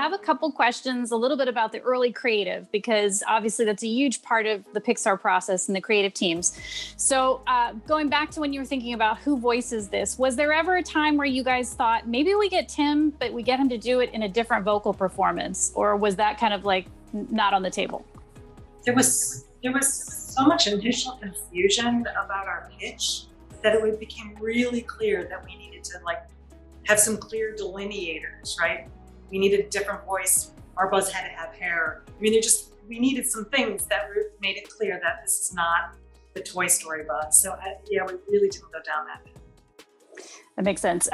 have a couple questions, a little bit about the early creative, because obviously that's a huge part of the Pixar process and the creative teams. So going back to when you were thinking about who voices this, was there ever a time where you guys thought maybe we get Tim, but we get him to do it in a different vocal performance? Or was that kind of like not on the table? There was so much initial confusion about our pitch that it became really clear that we needed to like have some clear delineators, right? We needed a different voice. Our Buzz had to have hair. I mean, we needed some things that made it clear that this is not the Toy Story Buzz. So yeah, we really didn't go down that path. That makes sense.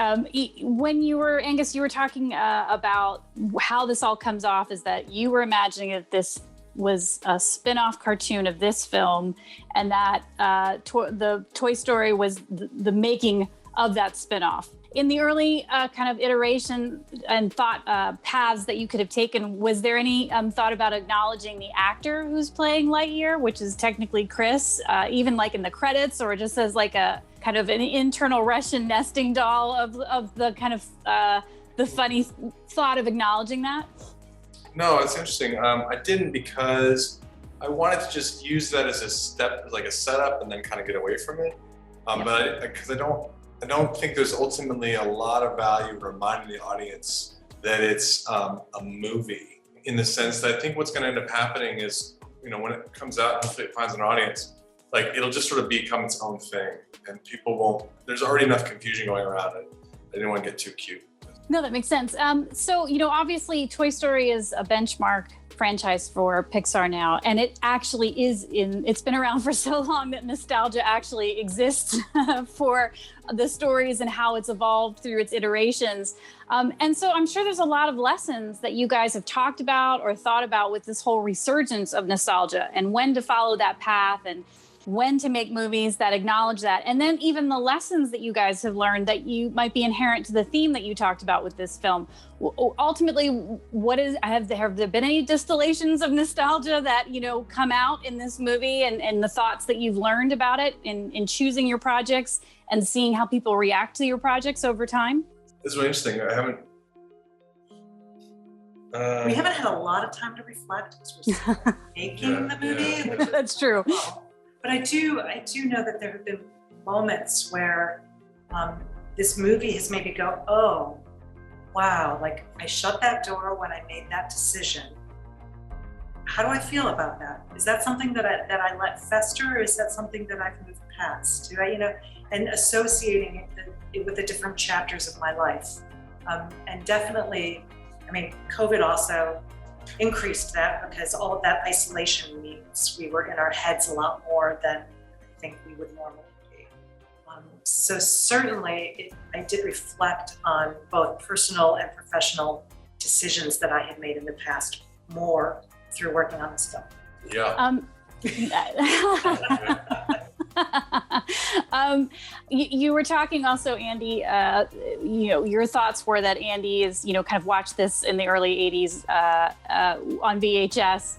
When you were, Angus, you were talking about how this all comes off, is that you were imagining that this was a spin-off cartoon of this film, and that the Toy Story was the making of that spin-off. In the early kind of iteration and thought paths that you could have taken, was there any thought about acknowledging the actor who's playing Lightyear, which is technically Chris, even like in the credits, or just as like a kind of an internal Russian nesting doll of the kind of the funny thought of acknowledging that? No, it's interesting. I didn't, because I wanted to just use that as a step, like a setup, and then kind of get away from it. But because I don't think there's ultimately a lot of value in reminding the audience that it's a movie, in the sense that I think what's going to end up happening is, you know, when it comes out and hopefully it finds an audience, like it'll just sort of become its own thing, and people won't, there's already enough confusion going around it. I didn't want to get too cute. No, that makes sense. So, you know, obviously Toy Story is a benchmark franchise for Pixar now, and it actually it's been around for so long that nostalgia actually exists for the stories and how it's evolved through its iterations. And so I'm sure there's a lot of lessons that you guys have talked about or thought about with this whole resurgence of nostalgia, and when to follow that path, and when to make movies that acknowledge that. And then even the lessons that you guys have learned that you might be inherent to the theme that you talked about with this film. Ultimately, have there been any distillations of nostalgia that, you know, come out in this movie, and the thoughts that you've learned about it in choosing your projects and seeing how people react to your projects over time? It's really interesting. We haven't had a lot of time to reflect because we're still making the movie. That's true. But I do know that there have been moments where this movie has made me go, oh, wow, like I shut that door when I made that decision. How do I feel about that? Is that something that I let fester, or is that something that I've moved past? Do I, you know, and associating it with the different chapters of my life. And definitely, I mean, COVID also increased that, because all of that isolation means we were in our heads a lot more than I think we would normally be. So certainly I did reflect on both personal and professional decisions that I had made in the past more through working on this film. Yeah. You were talking also, Andy, you know, your thoughts were that Andy is, you know, kind of watched this in the early 80s on VHS.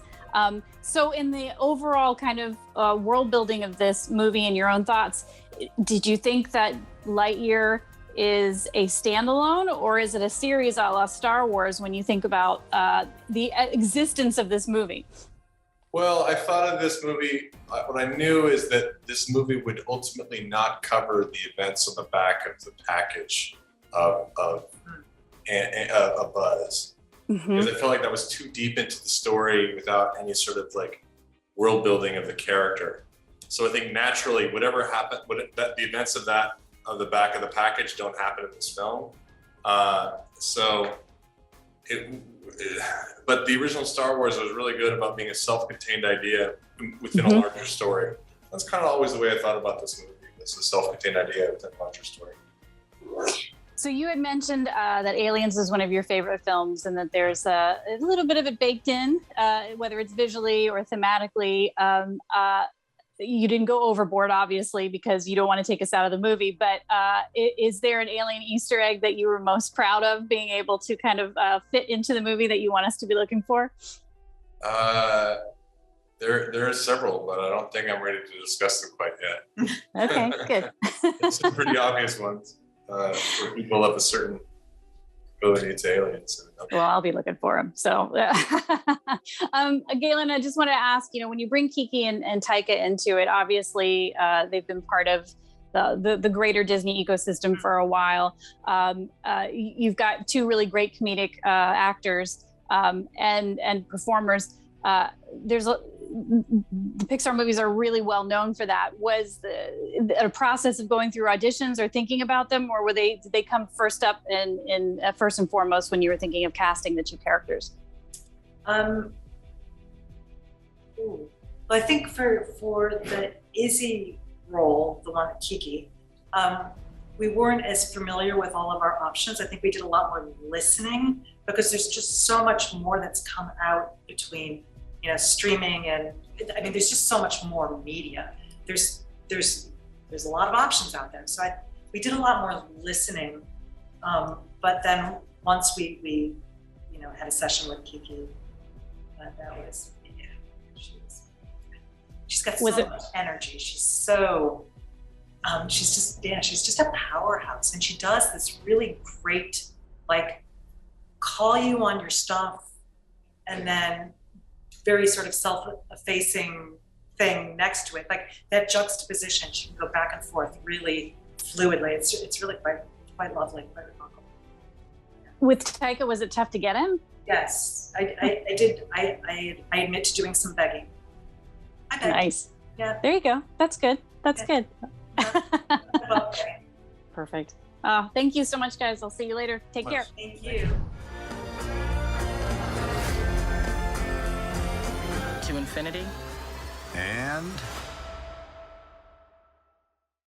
So in the overall kind of world building of this movie and your own thoughts, did you think that Lightyear is a standalone, or is it a series a la Star Wars when you think about the existence of this movie? Well, I thought of this movie, what I knew is that this movie would ultimately not cover the events on the back of the package of Buzz. Mm-hmm. Because I felt like that was too deep into the story without any sort of like world building of the character. So I think naturally, whatever happened, the events of the back of the package don't happen in this film. But the original Star Wars was really good about being a self-contained idea within a larger story. That's kind of always the way I thought about this movie. It's a self-contained idea within a larger story. So you had mentioned that Aliens is one of your favorite films, and that there's a little bit of it baked in, whether it's visually or thematically. You didn't go overboard, obviously, because you don't want to take us out of the movie, but is there an alien Easter egg that you were most proud of being able to kind of fit into the movie that you want us to be looking for? There are several, but I don't think I'm ready to discuss them quite yet. Okay, good. Some pretty obvious ones for people of a certain really needs aliens. Well, I'll be looking for him. So, Galyn, I just want to ask, when you bring Kiki and Taika into it, obviously they've been part of the greater Disney ecosystem for a while. You've got two really great comedic actors and performers. The Pixar movies are really well known for that. Was a process of going through auditions or thinking about them, or did they come first up in first and foremost when you were thinking of casting the two characters? Well, I think for the Izzy role, the one at Kiki, we weren't as familiar with all of our options. I think we did a lot more listening because there's just so much more that's come out between streaming and there's just so much more media. There's a lot of options out there. So we did a lot more listening. But then once we had a session with Kiki, that was she's got so much energy. She's so she's just a powerhouse, and she does this really great call you on your stuff, and then very sort of self-effacing thing next to it, that juxtaposition. She can go back and forth really fluidly. It's really quite lovely, quite remarkable. Yeah. With Taika, was it tough to get him? Yes, I did. I admit to doing some begging. I begged. Nice. Yeah. There you go. That's good. That's good. Okay. Perfect. Thank you so much, guys. I'll see you later. Take care. Thank you. To infinity and